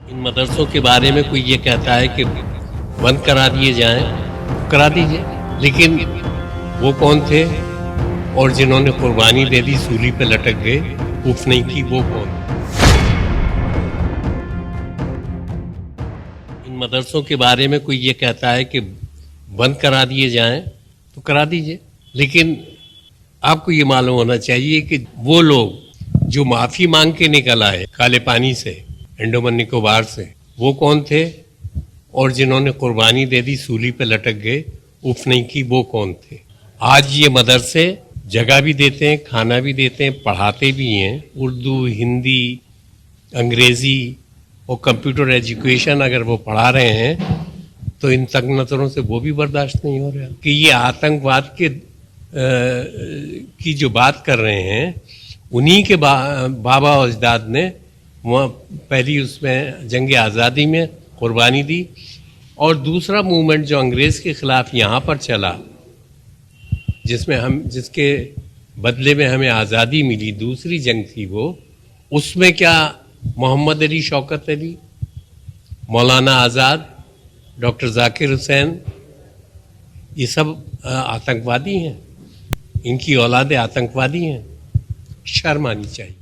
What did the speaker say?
इन मदरसों के बारे में कोई ये कहता है कि बंद करा दिए जाएं, तो करा दीजिए, लेकिन वो कौन थे और जिन्होंने कुर्बानी दे दी, सूली पे लटक गए, उफ नहीं की, वो कौन? इन मदरसों के बारे में कोई ये कहता है कि बंद करा दिए जाएं, तो करा दीजिए, लेकिन आपको ये मालूम होना चाहिए कि वो लोग जो माफी मांग के निकल आए काले पानी से, अंडमान निकोबार से, वो कौन थे और जिन्होंने कुर्बानी दे दी, सूली पे लटक गए, उफ नहीं की, वो कौन थे? आज ये मदरसे जगह भी देते हैं, खाना भी देते हैं, पढ़ाते भी हैं, उर्दू, हिंदी, अंग्रेजी और कंप्यूटर एजुकेशन अगर वो पढ़ा रहे हैं तो इन तंग नजरों से वो भी बर्दाश्त नहीं हो रहा कि ये आतंकवाद के की जो बात कर रहे हैं, उन्हीं के बाबा अजदाद ने वहाँ पहली उसमें जंग आज़ादी में कुर्बानी दी, और दूसरा मूवमेंट जो अंग्रेज़ के ख़िलाफ़ यहाँ पर चला, जिसके बदले में हमें आज़ादी मिली, दूसरी जंग थी वो, उसमें क्या मोहम्मद अली, शौकत अली, मौलाना आज़ाद, डॉक्टर जाकिर हुसैन, ये सब आतंकवादी हैं, इनकी औलादे आतंकवादी हैं। शर्म आनी चाहिए।